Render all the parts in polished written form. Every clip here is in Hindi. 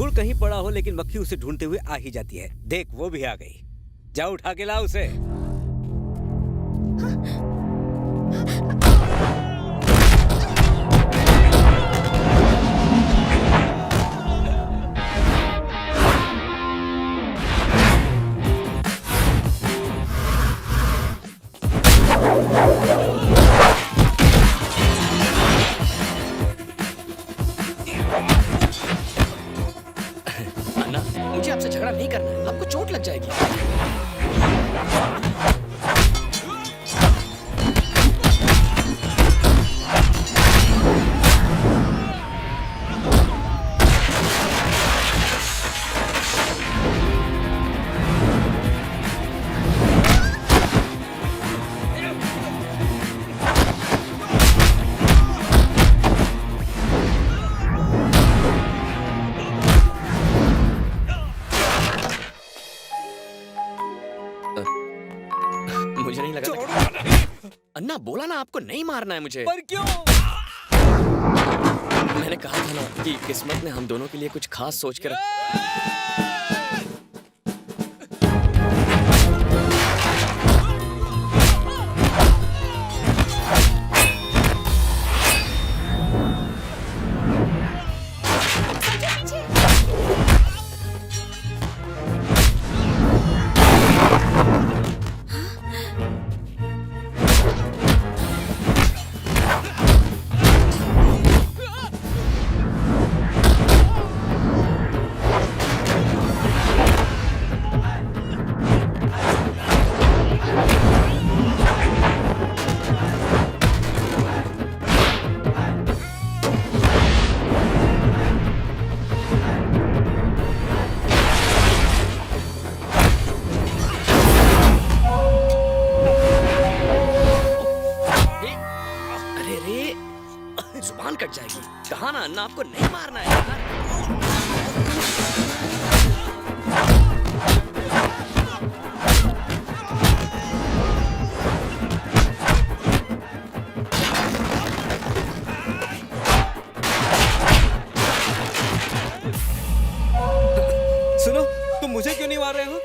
फूल कहीं पड़ा हो लेकिन मक्खी उसे ढूंढते हुए आ ही जाती है। देख वो भी आ गई। जा उठा के ला उसे। अन्ना, मुझे आपसे झगड़ा नहीं करना है, आपको चोट लग जाएगी। मुझे नहीं लगा था। अन्ना बोला ना आपको नहीं मारना है मुझे। पर क्यों? मैंने कहा था ना कि किस्मत ने हम दोनों के लिए कुछ खास सोच कर जुबान कट जाएगी। कहा ना अन्ना आपको नहीं मारना है यार। सुनो, तुम मुझे क्यों नहीं मार रहे हो?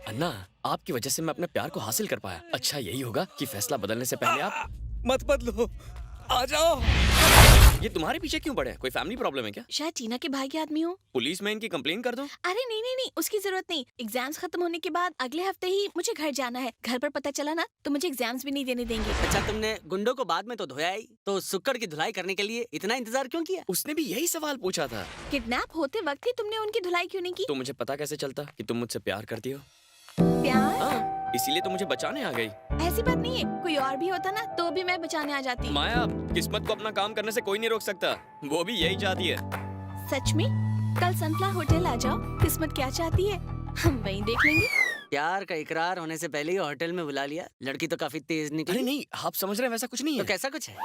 अन्ना, आपकी वजह से मैं अपने प्यार को हासिल कर पाया। अच्छा यही होगा कि फैसला बदलने से पहले आप मत बदलो, आ जाओ। ये तुम्हारे पीछे क्यों पड़े हैं? कोई फैमिली प्रॉब्लम है क्या? शायद टीना के भाई के आदमी हो। पुलिस में इनकी कंप्लेन कर दूं? अरे नहीं नहीं नहीं, उसकी जरूरत नहीं। एग्जाम्स खत्म होने के बाद अगले हफ्ते ही मुझे घर जाना है। घर पर पता चला ना तो मुझे एग्जाम्स भी नहीं देने देंगे। अच्छा तुमने गुंडों को बाद में तो धोया ही, तो सुक्कड़ की धुलाई करने के लिए इतना इंतजार क्यों किया? उसने भी यही सवाल पूछा था। किडनैप होते वक्त ही तुमने उनकी धुलाई क्यों नहीं की? तो मुझे पता कैसे चलता कि तुम मुझसे प्यार करती हो? प्यार? हाँ, इसीलिए तो मुझे बचाने आ गई। ऐसी बात नहीं है, कोई और भी होता ना तो भी मैं बचाने आ जाती। माया, किस्मत को अपना काम करने से कोई नहीं रोक सकता। वो भी यही चाहती है। सच में? कल सनफ्लावर होटल आ जाओ, किस्मत क्या चाहती है हम वहीं देख लेंगे। प्यार का इकरार होने से पहले ही होटल में बुला लिया। लड़की तो काफी तेज निकली। अरे नहीं, आप समझ रहे हैं वैसा कुछ नहीं तो है। कैसा कुछ है?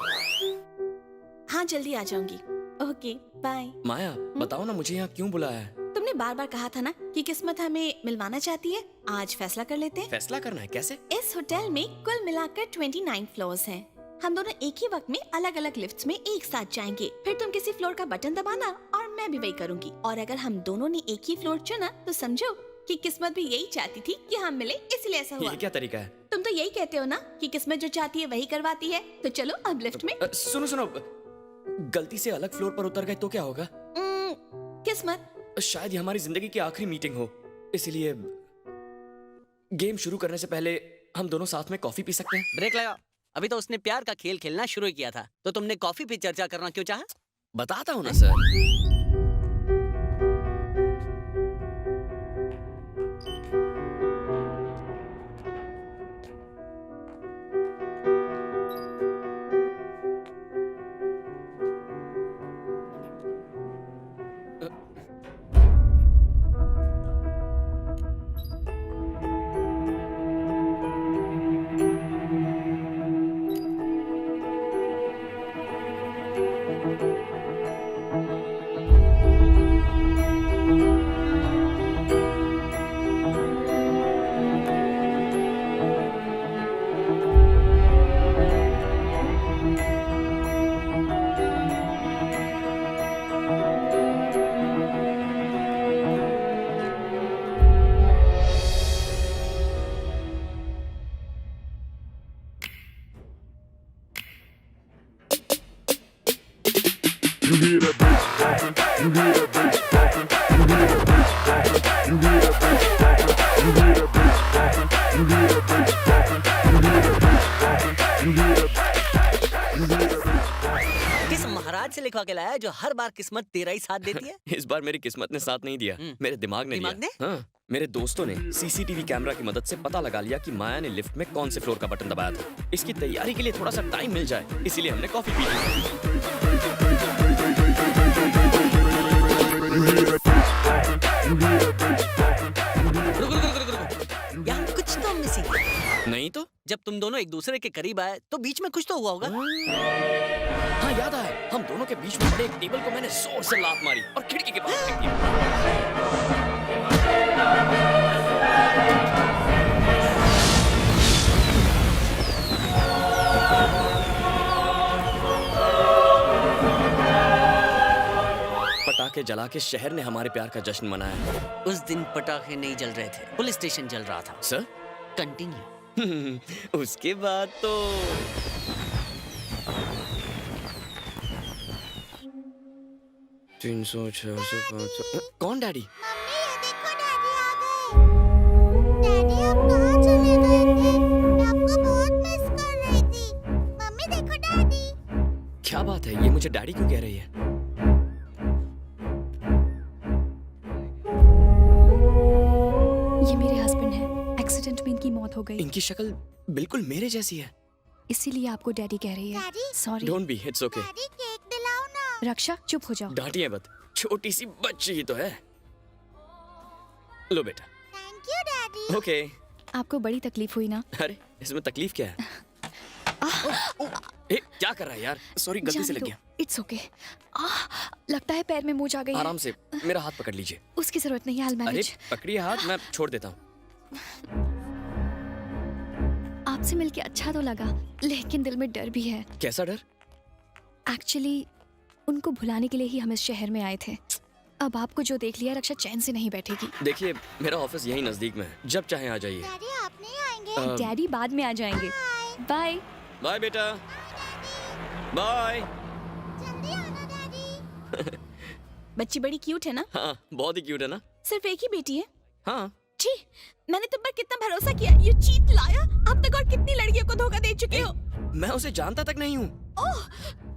हाँ जल्दी आ जाऊंगी। Okay bye. माया, बताओ ना मुझे यहाँ क्यों बुलाया है? तुमने बार बार कहा था ना कि किस्मत हमें मिलवाना चाहती है। आज फैसला कर लेते हैं। फैसला करना है? कैसे? इस होटल में कुल मिलाकर 29 फ्लोर्स हैं। हम दोनों एक ही वक्त में अलग अलग लिफ्ट्स में एक साथ जाएंगे। फिर तुम किसी फ्लोर का बटन दबाना और मैं भी वही करूंगी। और अगर हम दोनों ने एक ही फ्लोर चुना तो समझो कि किस्मत भी यही चाहती थी कि हम मिले, इसलिए ऐसा हुआ। ये क्या तरीका है? तुम तो यही कहते हो ना कि किस्मत जो चाहती है वही करवाती है। तो चलो अब लिफ्ट में। सुनो सुनो, गलती से अलग फ्लोर पर उतर गए तो क्या होगा? किस्मत, शायद ये हमारी जिंदगी की आखिरी मीटिंग हो, इसलिए गेम शुरू करने से पहले हम दोनों साथ में कॉफी पी सकते हैं? ब्रेक लगाओ। अभी तो उसने प्यार का खेल खेलना शुरू किया था, तो तुमने कॉफी पे चर्चा करना क्यों चाहा? बताता हूँ ना सर। किस महाराज से लिखवा के लाया है जो हर बार किस्मत तेरा ही साथ देती है? इस बार मेरी किस्मत ने साथ नहीं दिया, मेरे दिमाग ने दिमाग दिया। हाँ, मेरे दोस्तों ने सीसीटीवी कैमरा की मदद से पता लगा लिया कि माया ने लिफ्ट में कौन से फ्लोर का बटन दबाया था। इसकी तैयारी के लिए थोड़ा सा टाइम मिल जाए, इसीलिए हमने कॉफी पी ली। रुको। यहाँ कुछ तो मिसिंग है। नहीं तो जब तुम दोनों एक दूसरे के करीब आए तो बीच में कुछ तो हुआ होगा। हाँ याद आया, हम दोनों के बीच में पड़े एक टेबल को मैंने जोर से लात मारी और खिड़की के बाहर फेंक दिया। पटाखे जला के शहर ने हमारे प्यार का जश्न मनाया। उस दिन पटाखे नहीं जल रहे थे, पुलिस स्टेशन जल रहा था। Sir continue. उसके बाद तो 300, 600, 500। कौन डैडी? डैडी आप कहाँ चले गए थे? मैं आपको बहुत मिस कर रही थी। मम्मी देखो डैडी। क्या बात है, ये मुझे डैडी क्यों कह रही है? ये मेरे हस्बैंड हैं। एक्सीडेंट में इनकी मौत हो गई, इनकी शक्ल बिल्कुल मेरे जैसी है। इसीलिए आपको डैडी कह रही है। Daddy sorry. Don't be, it's okay. Daddy cake दिलाओ ना। रक्षा चुप हो जाओ। डांटिए मत, छोटी सी बच्ची ही तो है। लो बेटा। Thank you daddy. ओके। आपको बड़ी तकलीफ हुई ना? अरे इसमें तकलीफ क्या है? ए, क्या कर रहा है यार? सॉरी, गलती से लग गया। It's okay. लगता है पैर में मोच आ गई है। आराम से, मेरा हाथ पकड़ लीजिए। उसकी जरूरत नहीं है, I'll अरे manage। पकड़िए हाथ, मैं छोड़ देता हूँ। आपसे मिलके अच्छा तो लगा, लेकिन दिल में डर भी है। कैसा डर? एक्चुअली उनको भुलाने के लिए ही हम इस शहर में आए थे। अब आपको जो देख लिया, रक्षा चैन से नहीं बैठेगी। देखिए, मेरा ऑफिस यहीं नजदीक में है, जब चाहे आ जाइए। डैडी आप नहीं आएंगे? डैडी बाद में आ जाएंगे। बाय। बाय बेटा। बाय। जल्दी आना डैडी। बच्ची बड़ी क्यूट है ना? हाँ, बहुत ही क्यूट है ना? सिर्फ एक ही बेटी है? हाँ। छी, मैंने तुम पर कितना भरोसा किया। ये चीट लाया। अब तक और कितनी लड़कियों को धोखा दे चुके हो? मैं उसे जानता तक नहीं हूँ। ओह,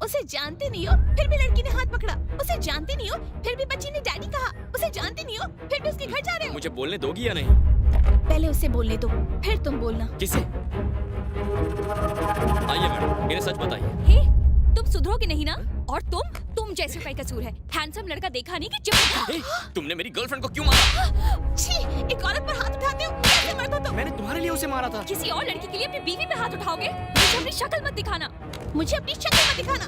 उसे जानते नहीं हो, फिर भी लड़की ने हाथ पकड़ा। उसे जानते नहीं हो, फिर भी बच्ची ने डैडी कहा। उसे जानते नहीं हो, फिर भी उसके घर जा रहे हो। मुझे बोलने दोगी या नहीं? पहले उसे बोलने दो, फिर तुम बोलना। किसे? आइए मैडम, इन्हें सच बताइए। हे, तुम सुधरोगे नहीं ना? और तुम जैसे का कसूर है। हैंडसम लड़का देखा नहीं कि चुप। ए, तुमने मेरी गर्लफ्रेंड को क्यों मारा? छी, एक औरत पर हाथ उठाते हो, कैसे मर्द हो तुम? मैंने तुम्हारे लिए उसे मारा था। किसी और लड़की के लिए अपनी बीवी पे हाथ उठाओगे? मुझे अपनी शक्ल मत दिखाना। मुझे अपनी शक्ल मत दिखाना।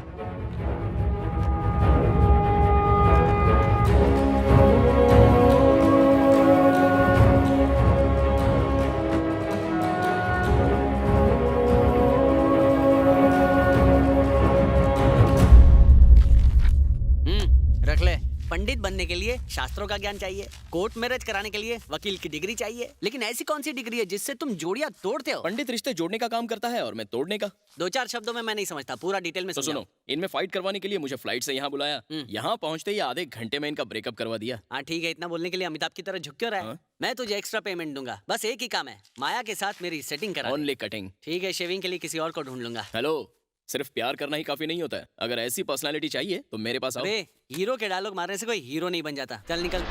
रख ले। पंडित बनने के लिए शास्त्रों का ज्ञान चाहिए, कोर्ट मैरिज कराने के लिए वकील की डिग्री चाहिए, लेकिन ऐसी कौन सी डिग्री है जिससे तुम जोड़ियां तोड़ते हो? पंडित रिश्ते जोड़ने का काम करता है और मैं तोड़ने का। दो चार शब्दों में मैं नहीं समझता, पूरा डिटेल में तो समझाओ। सुनो, इनमें फाइट करवाने के लिए मुझे फ्लाइट से यहाँ बुलाया। यहाँ पहुँचते ही आधे घंटे में इनका ब्रेकअप करवा दिया। हाँ ठीक है, इतना बोलने के लिए अमिताभ की तरह झुक क्यों रहा है? हाँ? मैं तुझे एक्स्ट्रा पेमेंट दूंगा, बस एक ही काम है, माया के साथ मेरी सेटिंग करा दे। Only cutting. ठीक है, शेविंग के लिए किसी और को ढूंढ लूंगा। हेलो, सिर्फ प्यार करना ही काफी नहीं होता है। अगर ऐसी पर्सनालिटी चाहिए तो मेरे पास आओ। अबे, हीरो के डायलॉग मारने से कोई हीरो नहीं बन जाता। चल निकल।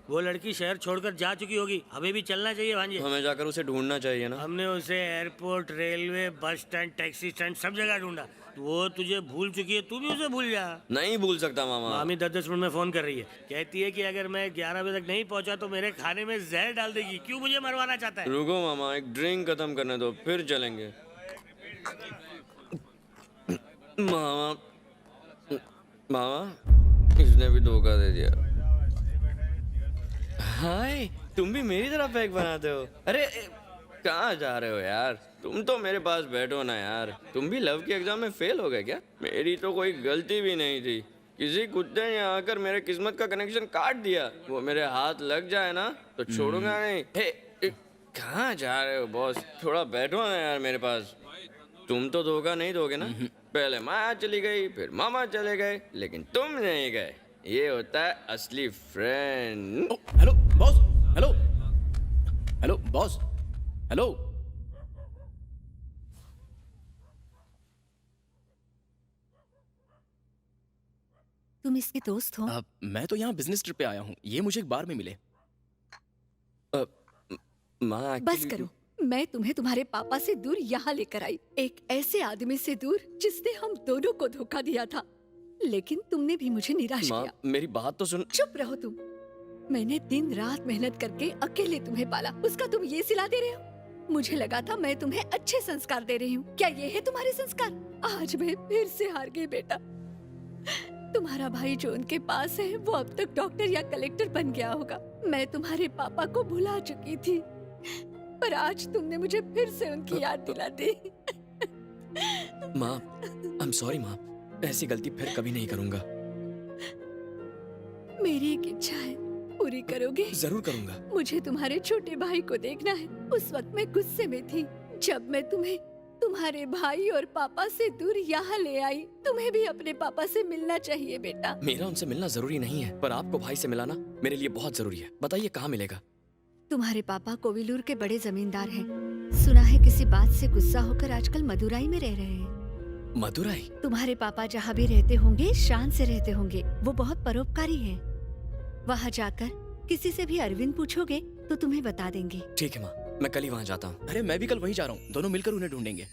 वो लड़की शहर छोड़कर जा चुकी होगी, हमें भी चलना चाहिए भांजे। हमें जाकर उसे ढूंढना चाहिए ना। हमने उसे airport, railway, bus stand, taxi stand सब जगह ढूंढा। वो तुझे भूल चुकी है, तू भी उसे भूल जा। नहीं भूल सकता मामा। मामी 10-10 मिनट में फोन कर रही है, कहती है कि अगर मैं 11 बजे तक नहीं पहुंचा तो मेरे खाने में जहर डाल देगी। क्यों मुझे मरवाना चाहता है? रुको मामा, एक ड्रिंक खत्म करने दो, फिर चलेंगे। मामा, मामा, इसने भी धोखा दे दिया। हाय, तुम भी मेरी तरह पैक बनाते हो? अरे कहाँ जा रहे हो यार? तुम तो मेरे पास बैठो ना यार। तुम भी लव के एग्जाम में फेल हो गए क्या? मेरी तो कोई गलती भी नहीं थी। किसी कुत्ते ने आकर मेरे किस्मत का कनेक्शन काट दिया। वो मेरे हाथ लग जाए ना तो छोड़ूंगा नहीं। हे, कहाँ जा रहे हो बॉस? थोड़ा बैठो ना यार मेरे पास। तुम तो धोखा नहीं दोगे ना? पहले माया चली गई, फिर मामा चले गए, लेकिन तुम नहीं गए। ये होता है असली friend. Hello boss, hello hello boss, hello. तुम इसके दोस्त हो? मैं तो यहाँ बिजनेस ट्रिप पे आया हूँ, ये मुझे एक बार में मिले। माँ बस करो, मैं तुम्हें तुम्हारे पापा से दूर यहाँ लेकर आई, एक ऐसे आदमी से दूर जिसने हम दोनों को धोखा दिया था, लेकिन तुमने भी मुझे निराश माँ, किया। मेरी बात तो सुन। चुप रहो तुम। मैंने दिन रात मेहनत करके अकेले तुम्हें पाला, उसका तुम ये सिला दे रहे हो। मुझे लगा था मैं तुम्हें अच्छे संस्कार दे रही हूँ, क्या ये है तुम्हारे संस्कार? आज मैं फिर से हार गई बेटा। तुम्हारा भाई जो उनके पास है वो अब तक डॉक्टर या कलेक्टर बन गया होगा। मैं तुम्हारे पापा को भुला चुकी थी, पर आज तुमने मुझे फिर से उनकी याद दिला दी। माँ, आई एम सॉरी माँ, ऐसी गलती फिर कभी नहीं करूँगा। मेरी एक इच्छा है, पूरी करोगे? जरूर करूँगा। मुझे तुम्हारे छोटे भाई को देखना है। उस वक्त मैं गुस्से में थी जब मैं तुम्हें तुम्हारे भाई और पापा से दूर यहाँ ले आई। तुम्हें भी अपने पापा से मिलना चाहिए बेटा। मेरा उनसे मिलना जरूरी नहीं है, पर आपको भाई से मिलाना मेरे लिए बहुत जरूरी है। बताइए कहाँ मिलेगा? तुम्हारे पापा कोविलूर के बड़े जमींदार हैं। सुना है किसी बात से गुस्सा होकर आजकल मदुराई में रह रहे हैं। मदुराई? तुम्हारे पापा जहाँ भी रहते होंगे शान से रहते होंगे। वो बहुत परोपकारी हैं। वहाँ जाकर किसी से भी अरविंद पूछोगे तो तुम्हें बता देंगे। ठीक है माँ, मैं कल ही वहाँ जाता हूँ। अरे मैं भी कल वहीं जा रहा हूँ, दोनों मिलकर उन्हें ढूंढेंगे।